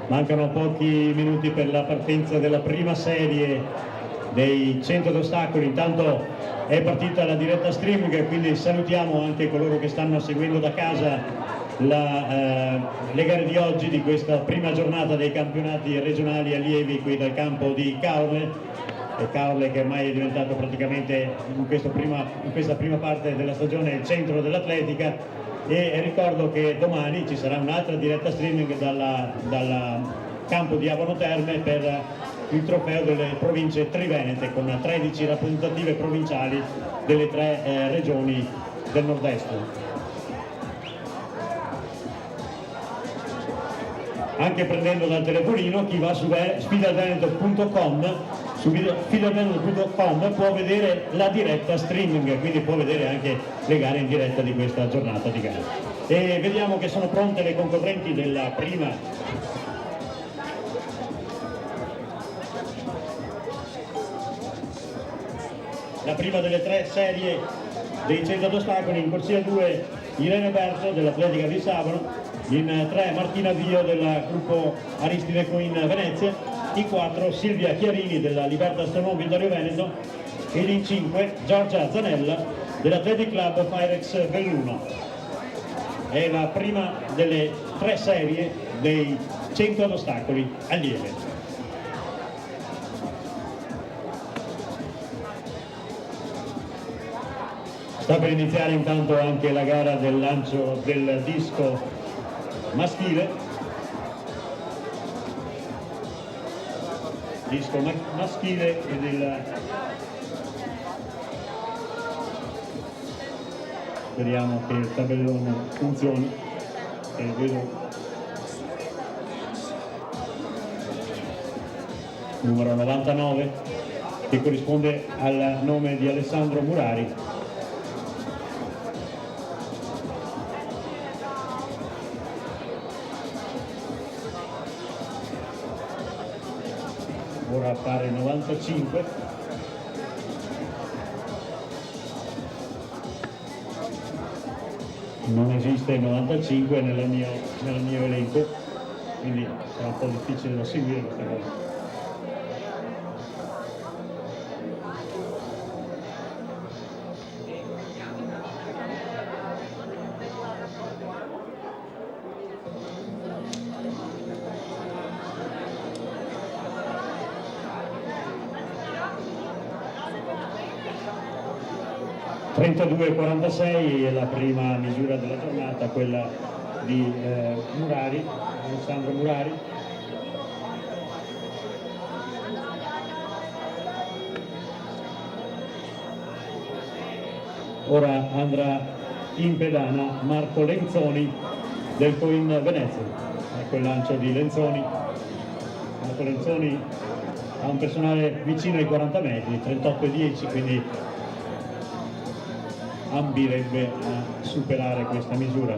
Mancano pochi minuti per la partenza della prima serie dei 100 d'ostacoli. Intanto è partita la diretta streaming, quindi salutiamo anche coloro che stanno seguendo da casa le gare di oggi, di questa prima giornata dei campionati regionali allievi qui dal campo di Caorle, che ormai è diventato praticamente in questa prima parte della stagione il centro dell'atletica. E ricordo che domani ci sarà un'altra diretta streaming dal campo di Abano Terme per il trofeo delle province trivenete, con 13 rappresentative provinciali delle 3 regioni del nord-est. Anche prendendo dal telefonino, chi va su sfidalveneto.com può vedere la diretta streaming, quindi può vedere anche le gare in diretta di questa giornata di gara. E vediamo che sono pronte le concorrenti della prima delle 3 serie dei 100 d'ostacoli. In corsia 2 Irene Berto dell'Atletica di Savano, in 3 Martina Vio del gruppo Aristide Coin Venezia, in 4 Silvia Chiarini della Libertas Tonon Vittorio Veneto ed in 5 Giorgia Zanella dell'Athletic Club Firex Belluno. È la prima delle 3 serie dei 100 ad ostacoli allievi. Sta per iniziare intanto anche la gara del lancio del disco maschile. Disco maschile e speriamo che il tabellone funzioni, e vedo numero 99 che corrisponde al nome di Alessandro Murari. Ora appare 95. Non esiste 95 nel mio elenco, quindi sarà un po' difficile da seguire questa cosa. (32,46) è la prima misura della giornata, quella di Murari, Alessandro Murari. Ora andrà in pedana Marco Lenzoni del Coin Venezia. Ecco il lancio di Lenzoni. Marco Lenzoni ha un personale vicino ai 40 metri, 38,10, quindi ambirebbe a superare questa misura.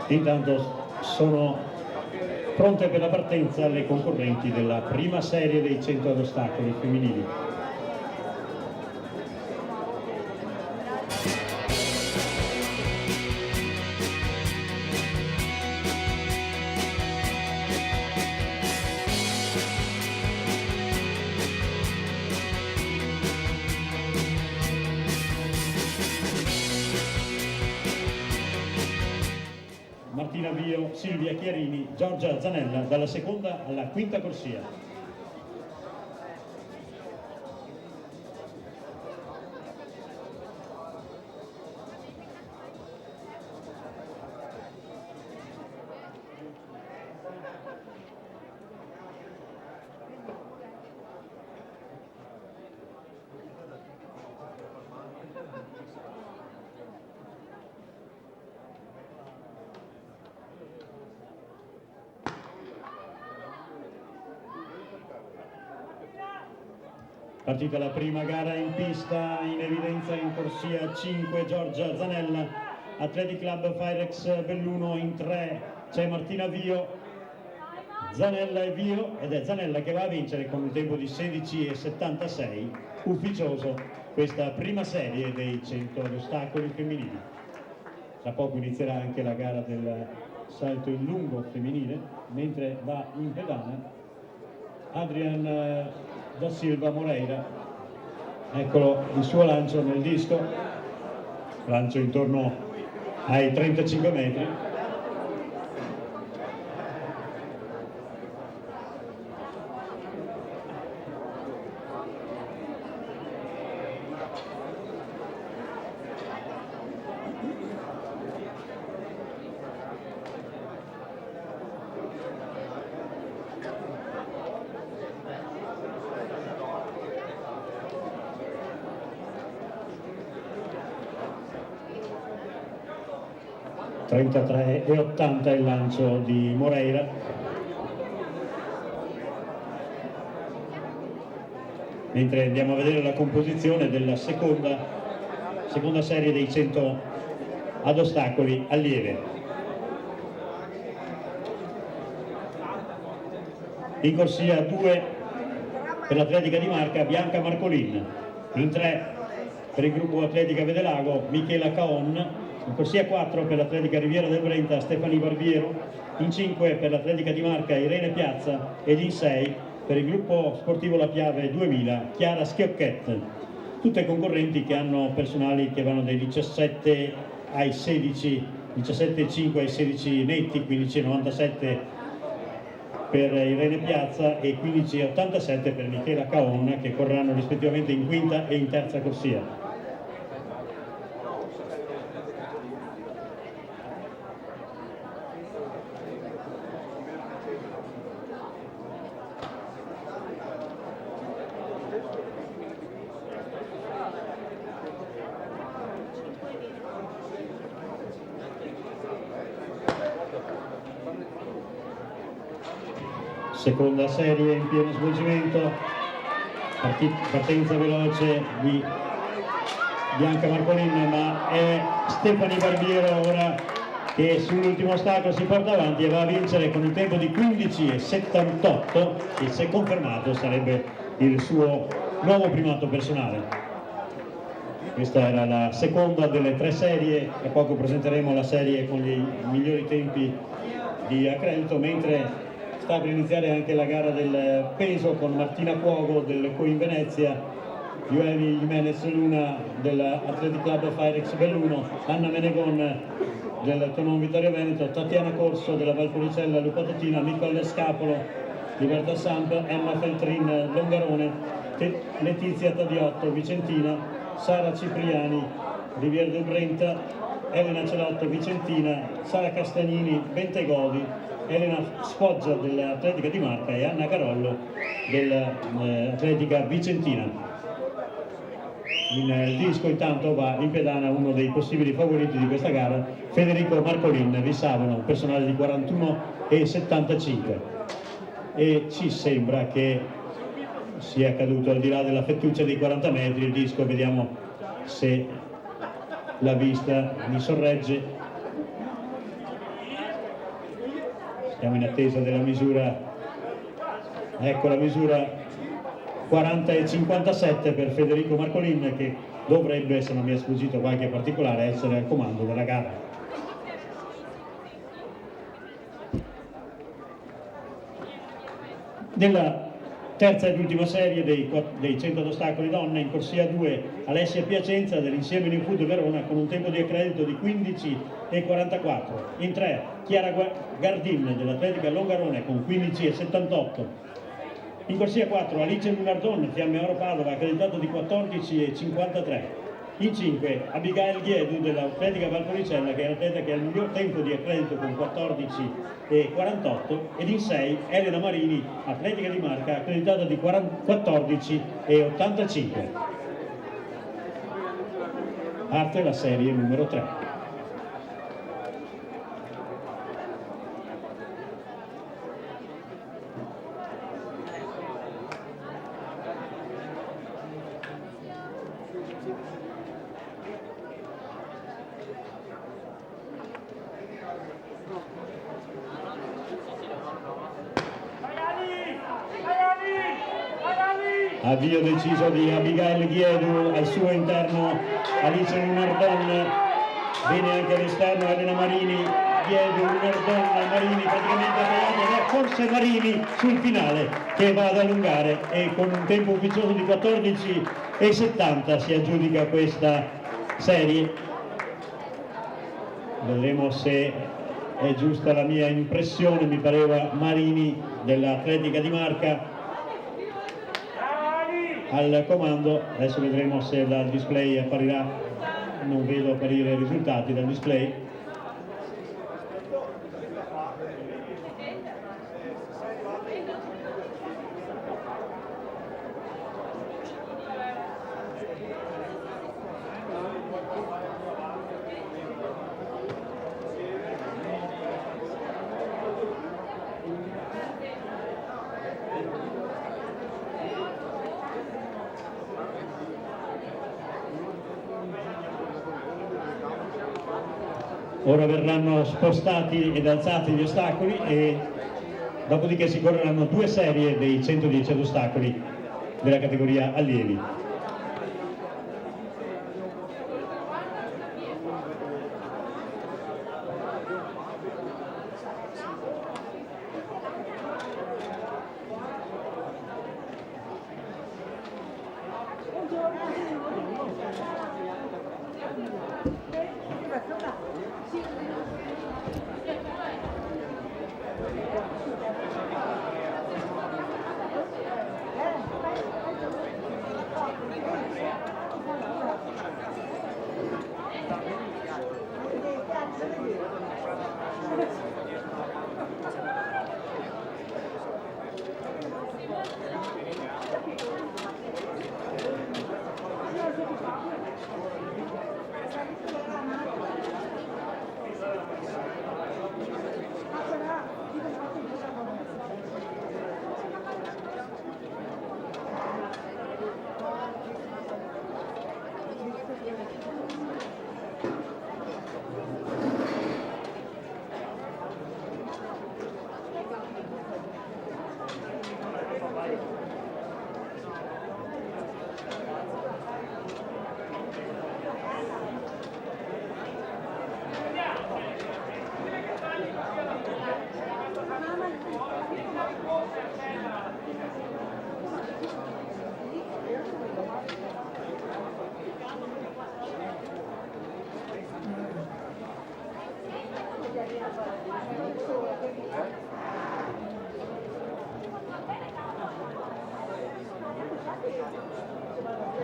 Intanto sono pronte per la partenza le concorrenti della prima serie dei 100 ad ostacoli femminili. Martina Vio, Silvia Chiarini, Giorgia Zanella dalla seconda alla quinta corsia. Partita la prima gara in pista, in evidenza in corsia 5 Giorgia Zanella, Athletic Club Firex Belluno. In 3 c'è Martina Vio, Zanella e Vio, ed è Zanella che va a vincere con un tempo di 16,76 ufficioso questa prima serie dei 100 ad ostacoli femminili. Tra poco inizierà anche la gara del salto in lungo femminile, mentre va in pedana Adrian da Silva Moreira. Eccolo il suo lancio nel disco, lancio intorno ai 35 metri. (33,80) il lancio di Moreira. Mentre andiamo a vedere la composizione della seconda serie dei 100 ad ostacoli allieve. In corsia 2 per l'Atletica di Marca Bianca Marcolin. In 3 per il gruppo Atletica Vedelago Michela Caon. In corsia 4 per l'Atletica Riviera del Brenta Stefani Barbiero. In 5 per l'Atletica di Marca Irene Piazza. Ed in 6 per il gruppo sportivo La Piave 2000 Chiara Schiocchet. Tutte concorrenti che hanno personali che vanno dai 17 ai 16, 17,5 ai 16 netti, 15,97 per Irene Piazza e 15,87 per Michela Caon, che correranno rispettivamente in quinta e in terza corsia. Seconda serie in pieno svolgimento, partenza veloce di Bianca Marcolin, ma è Stefani Barbiero ora che sull'ultimo ostacolo si porta avanti e va a vincere con un tempo di 15,78 che, se confermato, sarebbe il suo nuovo primato personale. Questa era la seconda delle 3 serie, tra poco presenteremo la serie con i migliori tempi di accredito, mentre sta per iniziare anche la gara del peso con Martina Cuogo del Coin Venezia, Joeli Jimenez Luna dell'Athletic Club Firex Belluno, Anna Menegon del Tonon Vittorio Veneto, Tatiana Corso della Valpolicella Lupatotina, Nicole Scapolo Libertà Samp, Emma Feltrin Longarone, Letizia Tadiotto Vicentina, Sara Cipriani Riviera del Brenta, Elena Celotto Vicentina, Sara Castagnini Bentegodi, Elena Sfoggia dell'Atletica di Marca e Anna Carollo dell'Atletica Vicentina. In disco intanto va in pedana uno dei possibili favoriti di questa gara, Federico Marcolin di Savona, un personale di 41,75, e ci sembra che sia caduto al di là della fettuccia dei 40 metri il disco. Vediamo se la vista mi sorregge. Siamo in attesa della misura. Ecco la misura, 40,57 per Federico Marcolin, che dovrebbe, se non mi è sfuggito qualche particolare, essere al comando della gara. Nella terza ed ultima serie dei 100 ad ostacoli donne, in corsia 2 Alessia Piacenza dell'Insieme New Food Verona con un tempo di accredito di 15,44. In 3 Chiara Gardin dell'Atletica Longarone con 15,78. In corsia 4 Alice Lunardon Fiamme Oro Padova accreditato di 14,53. In 5 Abigail Ghiedu dell'Atletica Valpolicella, che è l'atleta che ha il miglior tempo di accredito con 14,48, ed in 6 Elena Marini, Atletica di Marca, accreditata di 14,85. Parte la serie numero 3. Avvio deciso di Abigail Ghiedu, al suo interno Alice Lunardon, bene anche all'esterno Elena Marini, Ghiedu, Lunardon, Marini praticamente attagliato, forse Marini sul finale che va ad allungare e con un tempo ufficioso di 14,70 si aggiudica questa serie. Vedremo se è giusta la mia impressione, mi pareva Marini dell'Atletica di Marca al comando. Adesso vedremo se dal display apparirà, non vedo apparire i risultati dal display. Ora verranno spostati ed alzati gli ostacoli e dopodiché si correranno due serie dei 110 ad ostacoli della categoria allievi.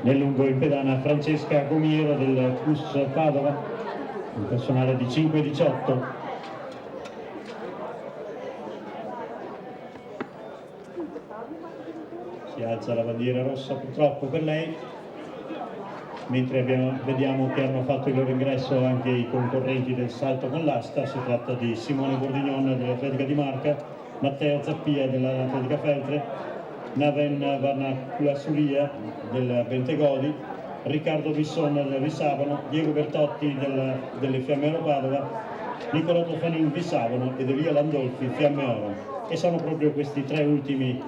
Nel lungo in pedana Francesca Gomiero del CUS Padova, un personale di 5,18. Si alza la bandiera rossa purtroppo per lei, mentre vediamo che hanno fatto il loro ingresso anche i concorrenti del salto con l'asta. Si tratta di Simone Bordignon dell'Atletica di Marca, Matteo Zappia dell'Atletica Feltre, Naven Varnaculasuria del Bentegodi, Riccardo Bisson del Visavano, Diego Bertotti delle Fiamme Oro Padova, Nicolò Tofanin Visavano ed Elia Landolfi Fiamme Oro. E sono proprio questi tre ultimi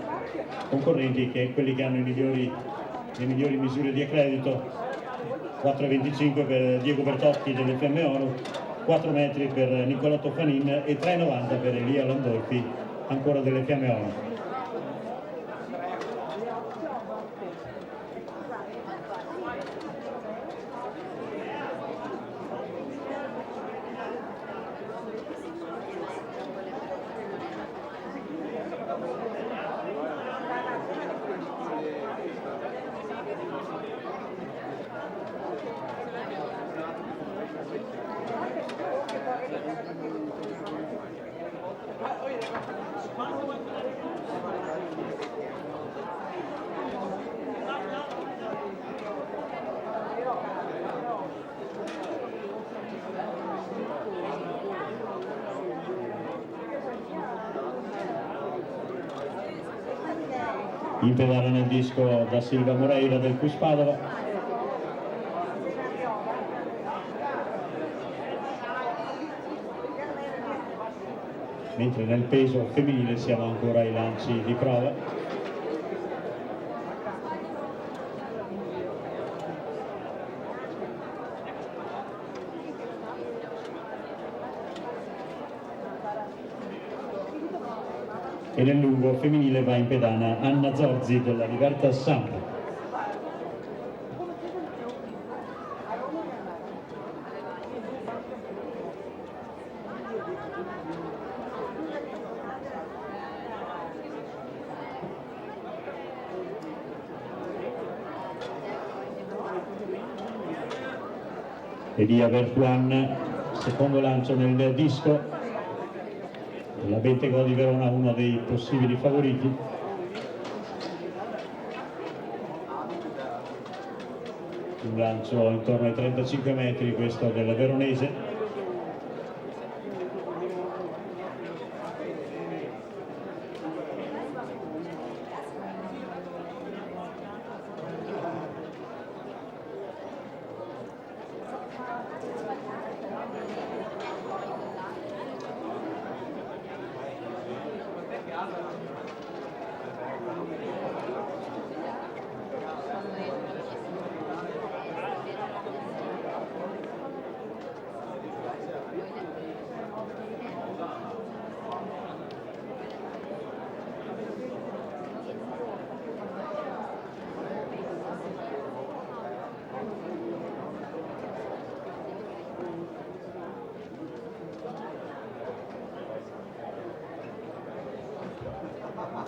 concorrenti quelli che hanno le migliori misure di accredito: 4,25 per Diego Bertotti delle Fiamme Oro, 4 metri per Nicolò Tofanin e 3,90 per Elia Landolfi ancora delle Fiamme Oro. In pedana nel disco da Silva Moreira del CUS Padova. mentre nel peso femminile siamo ancora ai lanci di prova. E nel lungo femminile va in pedana Anna Zorzi della Libertas Samp. Elia Vertuan, secondo lancio nel disco. La Bentegò di Verona, uno dei possibili favoriti. Un lancio intorno ai 35 metri questo del veronese.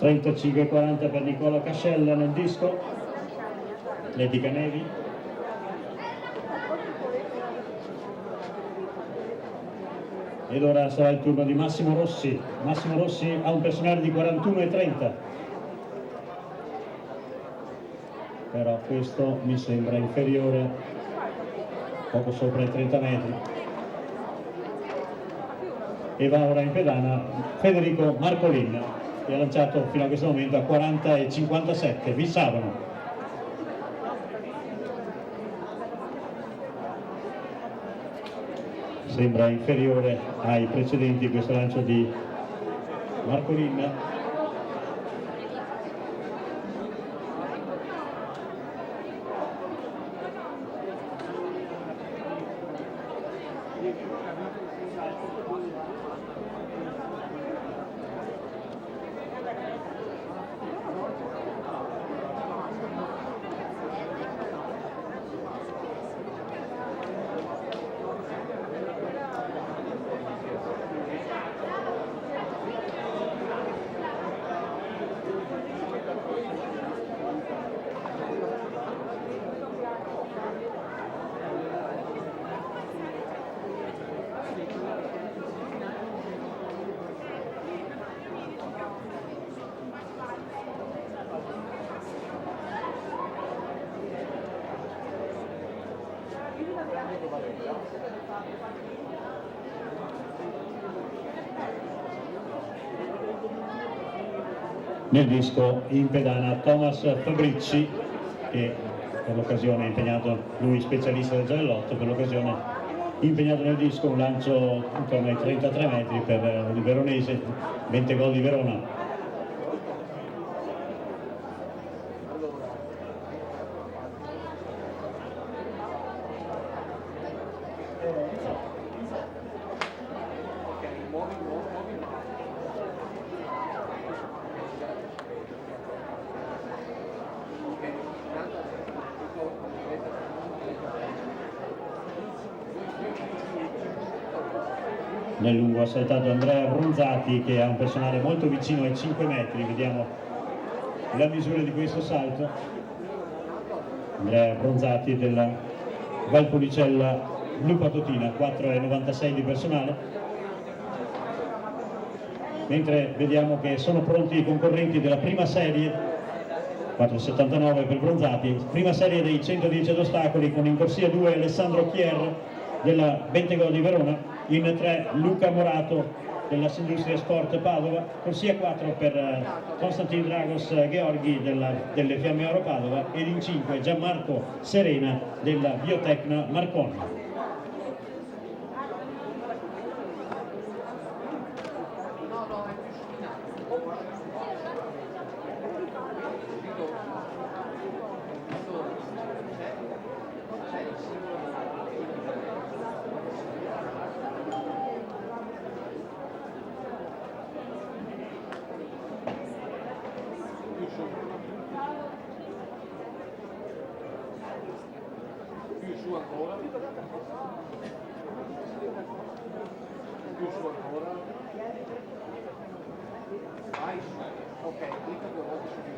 (35,40 per Nicola Cascella nel disco, Lady Canevi. Ed ora sarà il turno di Massimo Rossi. Massimo Rossi ha un personale di 41,30, però questo mi sembra inferiore, poco sopra i 30 metri. E va ora in pedana Federico Marcolin, che ha lanciato fino a questo momento a 40,57. Vissavano. Sembra inferiore ai precedenti questo lancio di Marcolin. Nel disco in pedana Thomas Fabrici, che per l'occasione è impegnato, lui specialista del giavellotto, per l'occasione impegnato nel disco un lancio intorno ai 33 metri per il veronese, 20 gol di Verona. Nel lungo ha saltato Andrea Bronzati, che ha un personale molto vicino ai 5 metri, vediamo la misura di questo salto. Andrea Bronzati della Valpolicella Lupa Totina, 4,96 di personale, mentre vediamo che sono pronti i concorrenti della prima serie, 4,79 per Bronzati, prima serie dei 110 ad ostacoli, con in corsia 2 Alessandro Chier della Bentegò di Verona, in 3 Luca Morato della Sindustria Sport Padova, corsia 4 per Konstantin Dragos Gheorghi delle Fiamme Oro Padova, ed in 5 Gianmarco Serena della Biotecna Marconi. Più su ancora. Più su ancora. Vai su. Ok, clicca 2 volte su di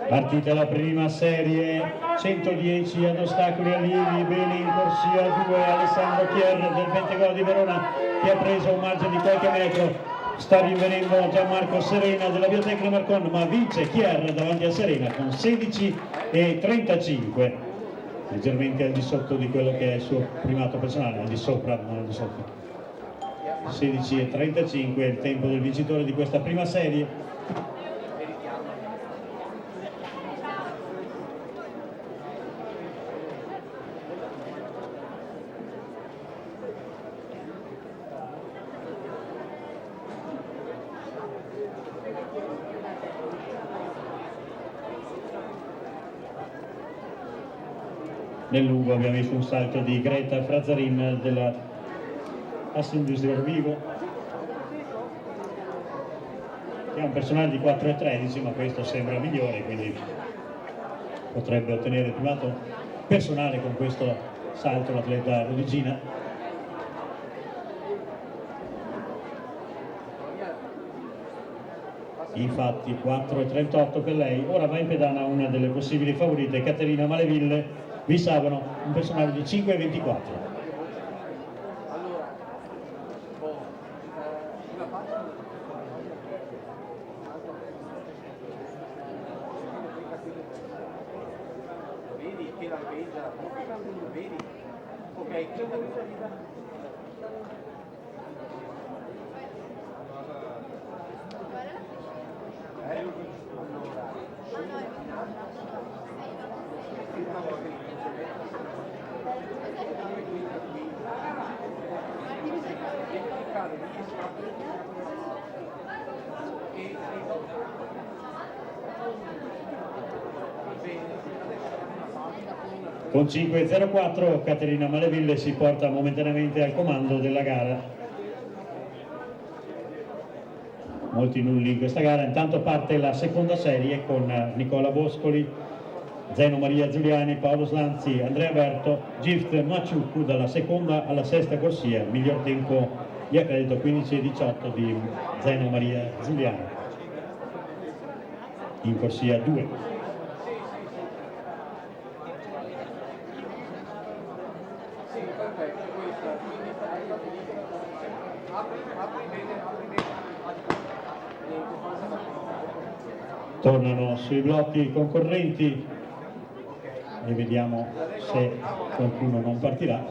Partita la prima serie, 110 ad ostacoli allievi, bene in corsia 2 Alessandro Chier del Bentegolo di Verona, che ha preso un margine di qualche metro, sta rinvenendo Gianmarco Serena della Biotecno Marcon, ma vince Chier davanti a Serena con 16,35, leggermente al di sotto di quello che è il suo primato personale, al di sopra, non al di sotto. 16,35 è il tempo del vincitore di questa prima serie. Nel lungo abbiamo visto un salto di Greta Frazarin della Assindustria Vivo, che ha un personale di 4,13, ma questo sembra migliore, quindi potrebbe ottenere il primato personale con questo salto l'atleta Rudigina. Infatti 4,38 per lei. Ora va in pedana una delle possibili favorite, Caterina Maleville, Visavano, un personale di 5,24. Vedi che lampeggia, vedi? Ok, Con 5,04 Caterina Maleville si porta momentaneamente al comando della gara. Molti nulli in questa gara. Intanto parte la seconda serie con Nicola Boscoli, Zeno Maria Giuliani, Paolo Slanzi, Andrea Berto, Gift Maciuccu dalla seconda alla sesta corsia. Miglior tempo di accredito 15,18 di Zeno Maria Giuliani in corsia 2. Tornano sui blocchi i concorrenti e vediamo se qualcuno non partirà.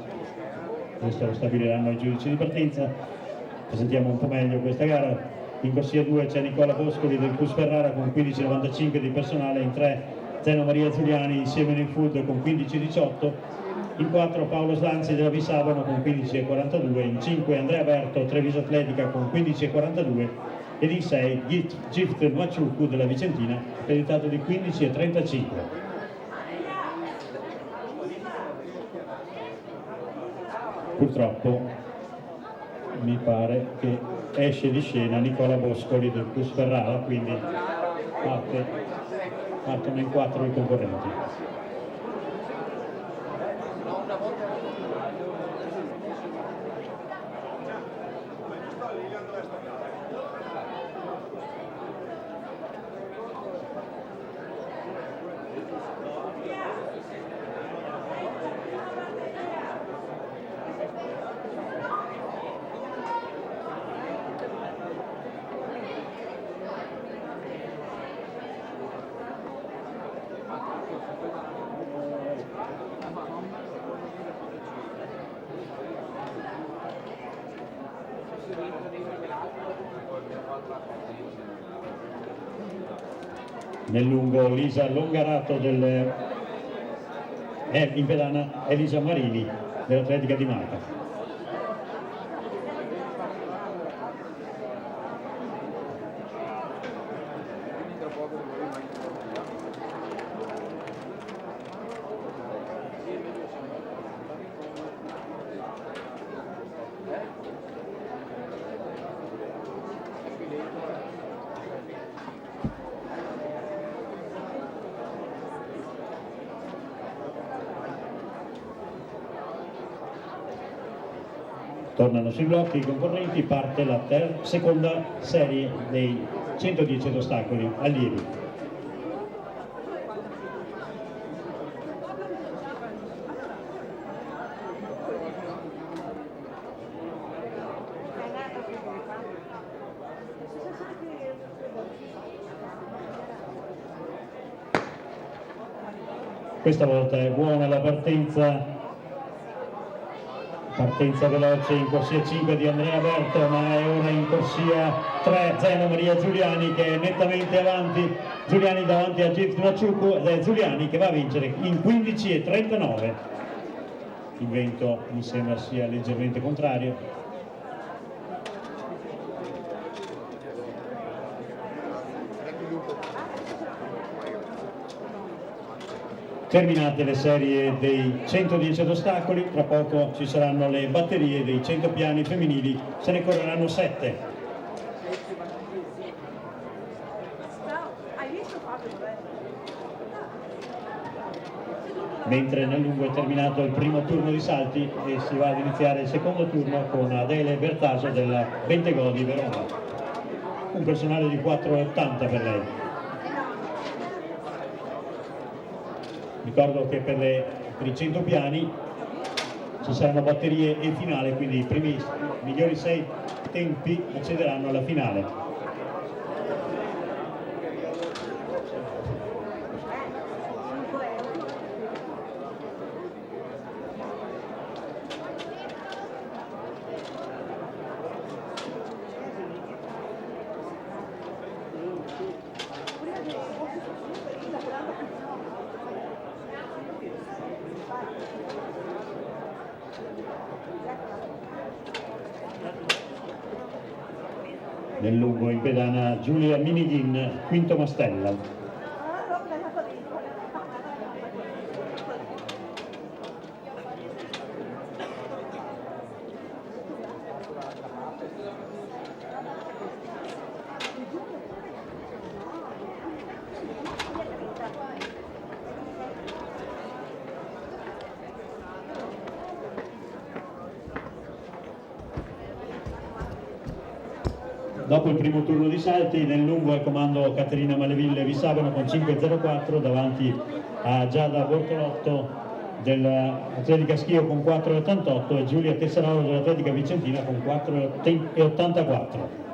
Questo lo stabiliranno i giudici di partenza. Presentiamo un po' meglio questa gara. In corsia 2 c'è Nicola Boscoli del Cus Ferrara con 15,95 di personale, in 3 Zeno Maria Giuliani insieme in food con 15,18, in 4 Paolo Slanzi della Visavano con 15,42, in 5 Andrea Berto Treviso Atletica con 15,42 ed in 6 Gift Maciuccu della Vicentina accreditato di 15,35. Purtroppo mi pare che esce di scena Nicola Boscoli del Cus Ferrara, quindi partono in 4 i concorrenti. Nel lungo Lisa Longarato in pedana Elisa Marini dell'Atletica di Malta. Tornano sui blocchi i concorrenti, parte la seconda serie dei 110 ad ostacoli allievi. Questa volta è buona la partenza veloce in corsia 5 di Andrea Berto, ma è ora in corsia 3 Zeno Maria Giuliani che è nettamente avanti, Giuliani davanti a Gift Maciucu ed è Giuliani che va a vincere in 15,39. Il vento mi sembra sia leggermente contrario. Terminate le serie dei 110 ad ostacoli, tra poco ci saranno le batterie dei 100 piani femminili, se ne correranno 7. Mentre nel lungo è terminato il primo turno di salti e si va ad iniziare il secondo turno con Adele Bertaso della Bentegò di Verona. Un personale di 4,80 per lei. Ricordo che per i 100 piani ci saranno batterie e finale, quindi i primi migliori 6 tempi accederanno alla finale. Nel lungo in pedana Giulia Minighin, quinto Mastella. Dopo il primo turno di salti, nel lungo al comando Caterina Maleville Visabano con 5,04 davanti a Giada Bortolotto dell'Atletica Schio con 4,88 e Giulia Tessarolo dell'Atletica Vicentina con 4,84.